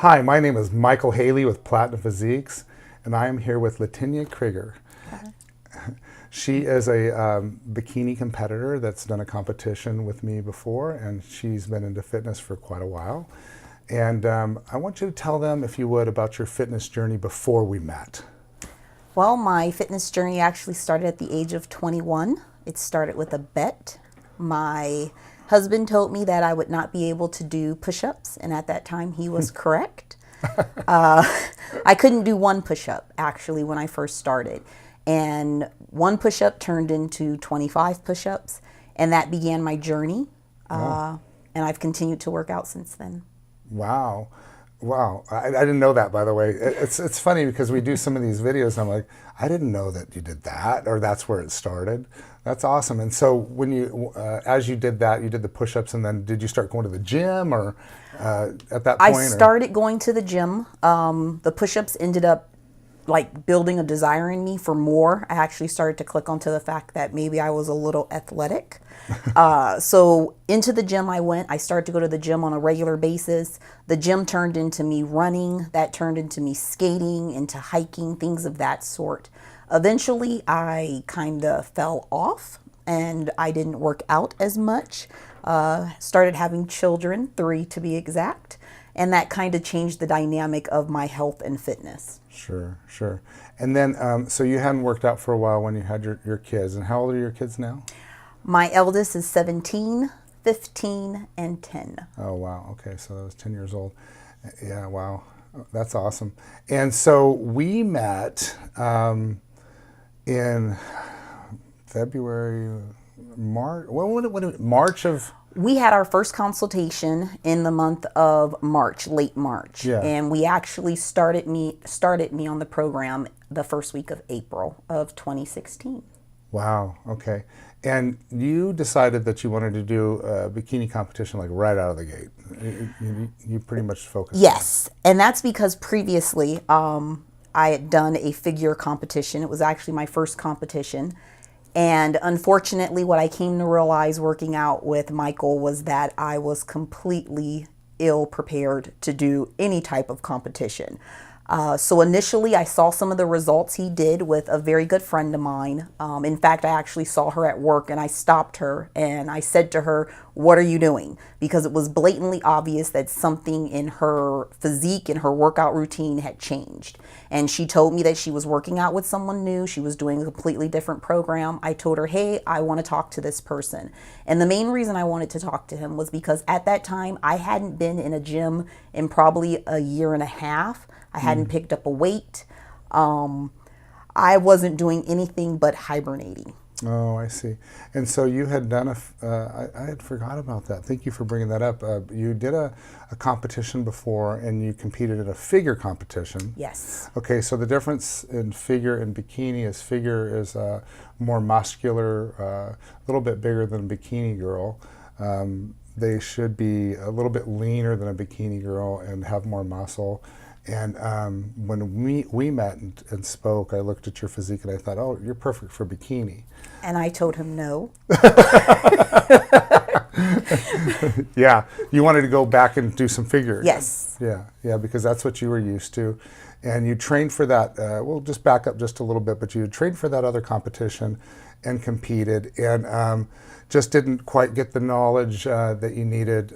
Hi, my name is Michael Healea with Platinum Physiques, and I am here with Latinya Kreiger. She is a bikini competitor that's done a competition with me before, and she's been into fitness for quite a while. And I want you to tell them, if you would, about your fitness journey before we met. Well, my fitness journey actually started at the age of 21. It started with a bet. My husband told me that I would not be able to do push-ups, and at that time he was correct. I couldn't do one push-up actually when I first started, and one push-up turned into 25 push-ups, and that began my journey. And I've continued to work out since then. Wow. Wow. I didn't know that, by the way. It's funny because we do some of these videos and I'm like, I didn't know that you did that, or that's where it started. That's awesome. And so when you, as you did that, you did the push-ups, and then did you start going to the gym, or at that point? I started going to the gym. The push-ups ended up like building a desire in me for more. I actually started to click onto the fact that maybe I was a little athletic. So into the gym I went. I started to go to the gym on a regular basis. The gym turned into me running. That turned into me skating, into hiking, things of that sort. Eventually I kind of fell off and I didn't work out as much. Started having children, 3 to be exact. And that kind of changed the dynamic of my health and fitness. Sure, sure. And then, so you hadn't worked out for a while when you had your kids. And how old are your kids now? My eldest is 17, 15, and 10. Oh, wow. Okay, so that was 10 years old. Yeah, wow. That's awesome. And so we met in February, March of... We had our first consultation in the month of March, late March. Yeah. And we actually started me on the program the first week of April of 2016. Wow, okay. And you decided that you wanted to do a bikini competition like right out of the gate. You pretty much focused Yes, and that's because previously I had done a figure competition. It was actually my first competition. And unfortunately, what I came to realize working out with Michael was that I was completely ill prepared to do any type of competition. So initially, I saw some of the results he did with a very good friend of mine. In fact, I actually saw her at work and I stopped her and I said to her, "What are you doing?" Because it was blatantly obvious that something in her physique and her workout routine had changed. And she told me that she was working out with someone new. She was doing a completely different program. I told her, "Hey, I want to talk to this person." And the main reason I wanted to talk to him was because at that time, I hadn't been in a gym in probably a year and a half. I hadn't picked up a weight. I wasn't doing anything but hibernating. Oh, I see. And so you had done I had forgot about that. Thank you for bringing that up. You did a competition before, and you competed in a figure competition. Yes. Okay, so the difference in figure and bikini is figure is more muscular, a little bit bigger than a bikini girl. They should be a little bit leaner than a bikini girl and have more muscle. And when we met and spoke, I looked at your physique and I thought, oh, you're perfect for bikini. And I told him no. Yeah, you wanted to go back and do some figure. Yes. Yeah, because that's what you were used to. And you trained for that, we'll just back up just a little bit, but you trained for that other competition and competed, and just didn't quite get the knowledge that you needed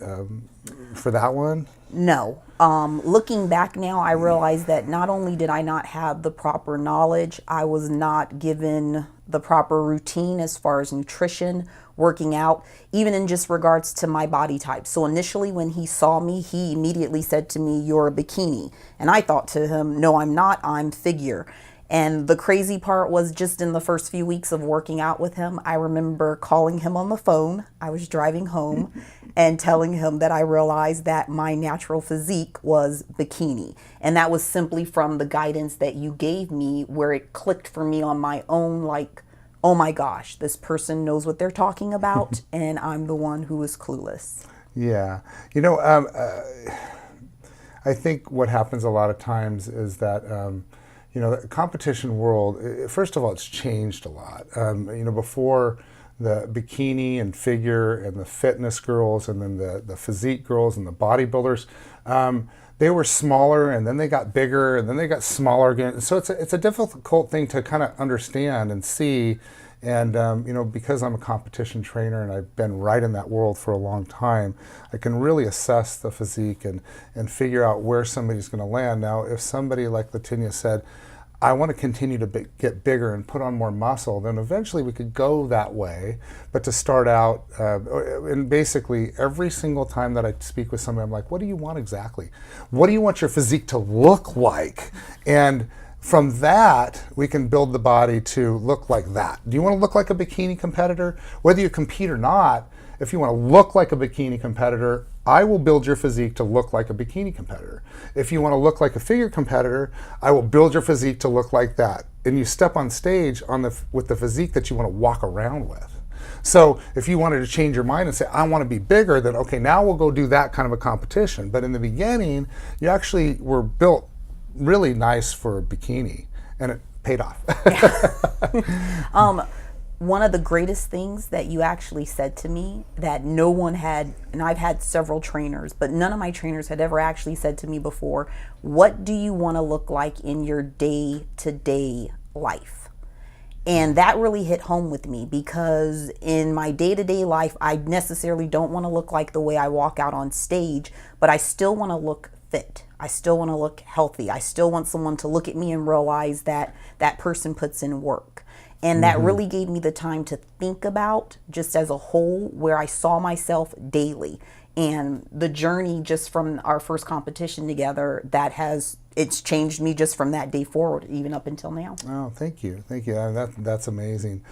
for that one? No. Looking back now, I realize that not only did I not have the proper knowledge, I was not given the proper routine as far as nutrition, working out, even in just regards to my body type. So initially when he saw me, he immediately said to me, "You're a bikini." And I thought to him, "No, I'm not, I'm figure." And the crazy part was just in the first few weeks of working out with him, I remember calling him on the phone. I was driving home and telling him that I realized that my natural physique was bikini. And that was simply from the guidance that you gave me, where it clicked for me on my own, like, oh my gosh, this person knows what they're talking about, and I'm the one who is clueless. Yeah. I think what happens a lot of times is that the competition world, first of all, it's changed a lot. Before the bikini and figure and the fitness girls, and then the physique girls and the bodybuilders, they were smaller, and then they got bigger, and then they got smaller again. So it's a difficult thing to kind of understand and see. And because I'm a competition trainer and I've been right in that world for a long time, I can really assess the physique and figure out where somebody's going to land. Now, if somebody like Latinya said, I want to continue to get bigger and put on more muscle, then eventually we could go that way. But to start out, and basically every single time that I speak with somebody, I'm like, what do you want exactly? What do you want your physique to look like? And from that, we can build the body to look like that. Do you want to look like a bikini competitor? Whether you compete or not, if you want to look like a bikini competitor, I will build your physique to look like a bikini competitor. If you want to look like a figure competitor, I will build your physique to look like that. And you step on stage with the physique that you want to walk around with. So if you wanted to change your mind and say, I want to be bigger, then okay, now we'll go do that kind of a competition. But in the beginning, you actually were built really nice for a bikini, and it paid off. One of the greatest things that you actually said to me that no one had, and I've had several trainers, but none of my trainers had ever actually said to me before, what do you want to look like in your day-to-day life? And that really hit home with me, because in my day-to-day life, I necessarily don't want to look like the way I walk out on stage, but I still want to look fit. I still want to look healthy. I still want someone to look at me and realize that that person puts in work. And that really gave me the time to think about, just as a whole, where I saw myself daily. And the journey just from our first competition together, it's changed me just from that day forward, even up until now. Oh, thank you. Thank you. That's amazing.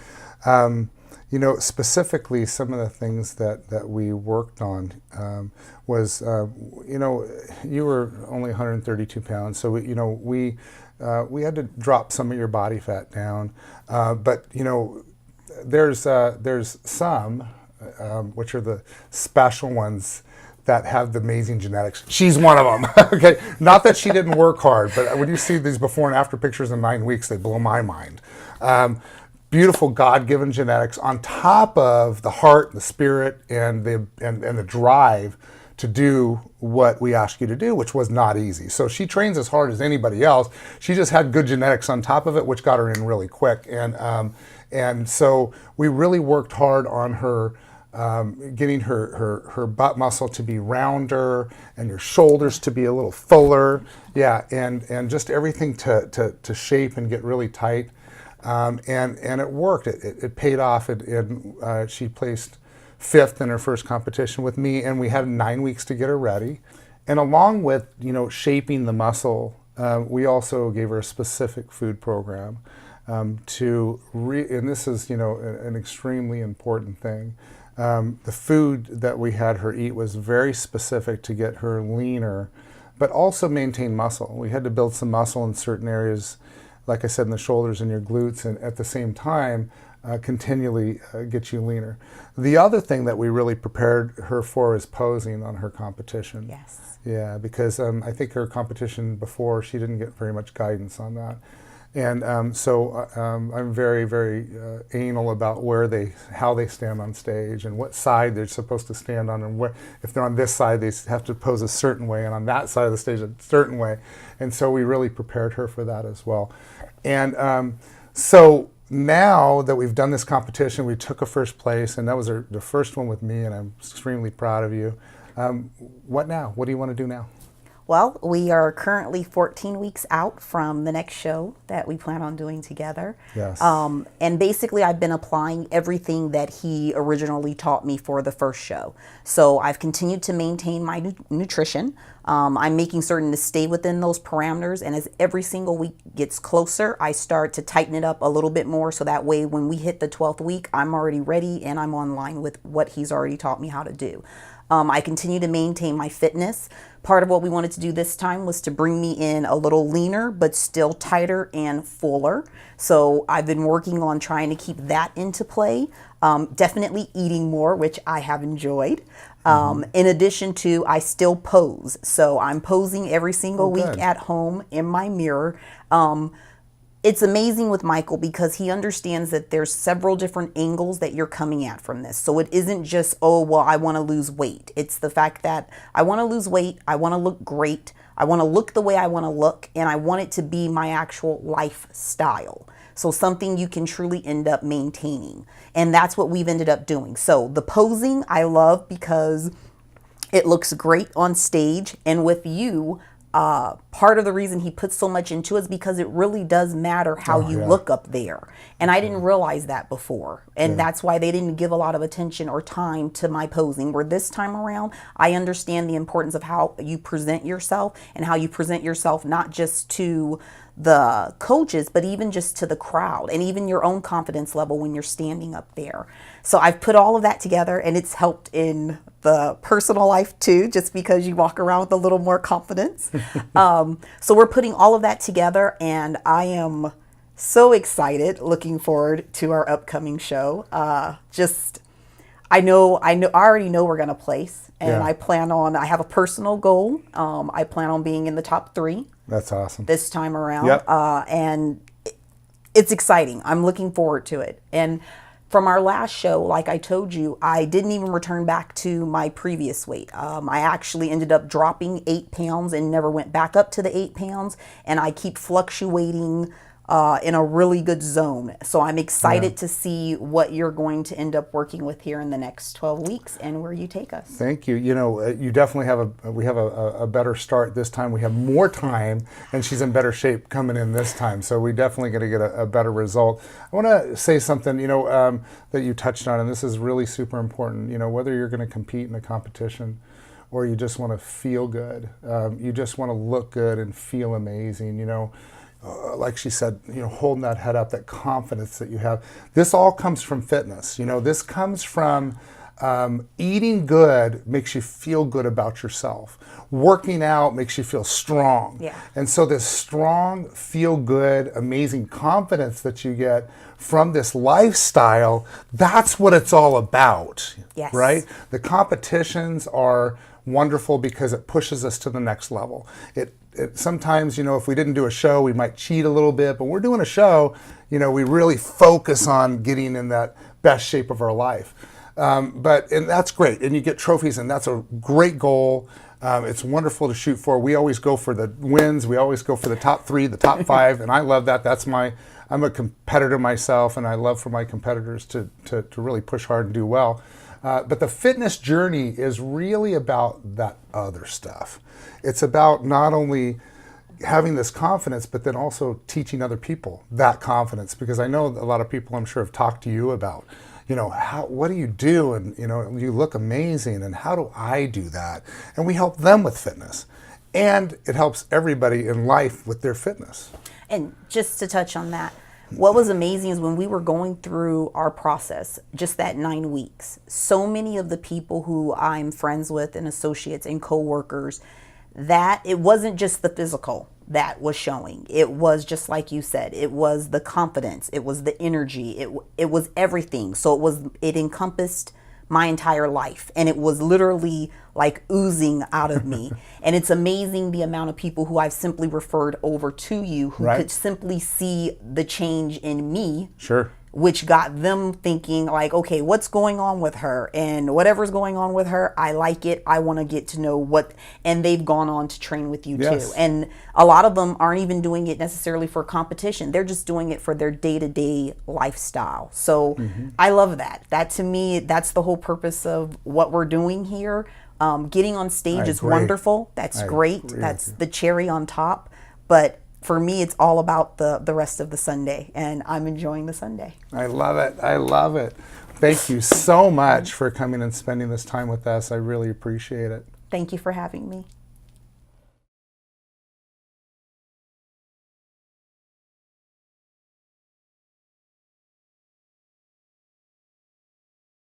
Specifically, some of the things that we worked on was, you were only 132 pounds, so we had to drop some of your body fat down, but there's some which are the special ones that have the amazing genetics. She's one of them. Okay, not that she didn't work hard, but when you see these before and after pictures in 9 weeks, they blow my mind. Beautiful God-given genetics on top of the heart, the spirit, and the drive to do what we ask you to do, which was not easy. So she trains as hard as anybody else. She just had good genetics on top of it, which got her in really quick. And so we really worked hard on her, getting her butt muscle to be rounder and your shoulders to be a little fuller. Yeah, and just everything to shape and get really tight. And it worked. It paid off. She placed 5th in her first competition with me, and we had 9 weeks to get her ready. And along with shaping the muscle, we also gave her a specific food program and this is an extremely important thing. The food that we had her eat was very specific to get her leaner, but also maintain muscle. We had to build some muscle in certain areas, like I said, in the shoulders and your glutes, and at the same time continually get you leaner. The other thing that we really prepared her for is posing on her competition. Yes. Yeah, because I think her competition before, she didn't get very much guidance on that. And so I'm very, very anal about how they stand on stage and what side they're supposed to stand on, and if they're on this side, they have to pose a certain way, and on that side of the stage a certain way. And so we really prepared her for that as well. And so now that we've done this competition, we took a first place, and that was the first one with me, and I'm extremely proud of you. What now? What do you want to do now? Well, we are currently 14 weeks out from the next show that we plan on doing together. Yes. And basically, I've been applying everything that he originally taught me for the first show. So I've continued to maintain my nutrition. I'm making certain to stay within those parameters. And as every single week gets closer, I start to tighten it up a little bit more. So that way, when we hit the 12th week, I'm already ready and I'm online with what he's already taught me how to do. I continue to maintain my fitness. Part of what we wanted to do this time was to bring me in a little leaner, but still tighter and fuller. So I've been working on trying to keep that into play. Definitely eating more, which I have enjoyed. In addition to, I still pose. So I'm posing every single week at home in my mirror. It's amazing with Michael because he understands that there's several different angles that you're coming at from this. So it isn't just, oh, well, I want to lose weight. It's the fact that I want to lose weight. I want to look great. I want to look the way I want to look. And I want it to be my actual lifestyle. So something you can truly end up maintaining. And that's what we've ended up doing. So the posing I love because it looks great on stage. And with you, part of the reason he puts so much into it is because it really does matter how you look up there. And I didn't realize that before. And that's why they didn't give a lot of attention or time to my posing. Where this time around, I understand the importance of how you present yourself and how you present yourself not just to the coaches, but even just to the crowd and even your own confidence level when you're standing up there. So I've put all of that together and it's helped in the personal life too, just because you walk around with a little more confidence. So we're putting all of that together and I am so excited, looking forward to our upcoming show. I already know we're going to place and I have a personal goal. I plan on being in the top 3. That's awesome. This time around. And it's exciting. I'm looking forward to it. And from our last show, like I told you, I didn't even return back to my previous weight. I actually ended up dropping 8 pounds and never went back up to the 8 pounds. And I keep fluctuating in a really good zone. So I'm excited to see what you're going to end up working with here in the next 12 weeks and where you take us. Thank you. You know, you definitely we have a better start this time. We have more time and she's in better shape coming in this time. So we definitely going to get a better result. I want to say something, that you touched on, and this is really super important. You know, whether you're going to compete in a competition or you just want to feel good, you just want to look good and feel amazing, like she said, holding that head up, that confidence that you have. This all comes from fitness. This comes from eating good makes you feel good about yourself. Working out makes you feel strong. Yeah. And so this strong, feel good, amazing confidence that you get from this lifestyle, that's what it's all about. Yes. Right? The competitions are wonderful because it pushes us to the next level. It sometimes, if we didn't do a show, we might cheat a little bit, but when we're doing a show, we really focus on getting in that best shape of our life. And that's great. And you get trophies, and that's a great goal. It's wonderful to shoot for. We always go for the wins. We always go for the top 3, the top 5, and I love that. I'm a competitor myself, and I love for my competitors to really push hard and do well. But the fitness journey is really about that other stuff. It's about not only having this confidence, but then also teaching other people that confidence. Because I know a lot of people, I'm sure, have talked to you about, what do you do? And, you look amazing. And how do I do that? And we help them with fitness. And it helps everybody in life with their fitness. And just to touch on that, what was amazing is when we were going through our process, just that 9 weeks, so many of the people who I'm friends with and associates and coworkers, that it wasn't just the physical that was showing. It was just like you said, it was the confidence, it was the energy, it was everything. So it encompassed my entire life, and it was literally like oozing out of me. And it's amazing the amount of people who I've simply referred over to you who could simply see the change in me. Sure. Which got them thinking like, okay, what's going on with her? And whatever's going on with her, I like it. I want to get to know and they've gone on to train with you too. And a lot of them aren't even doing it necessarily for competition. They're just doing it for their day-to-day lifestyle. So I love that. That to me, that's the whole purpose of what we're doing here. Getting on stage is wonderful. That's great. That's the cherry on top. But for me, it's all about the rest of the Sunday, and I'm enjoying the Sunday. I love it. I love it. Thank you so much for coming and spending this time with us. I really appreciate it. Thank you for having me.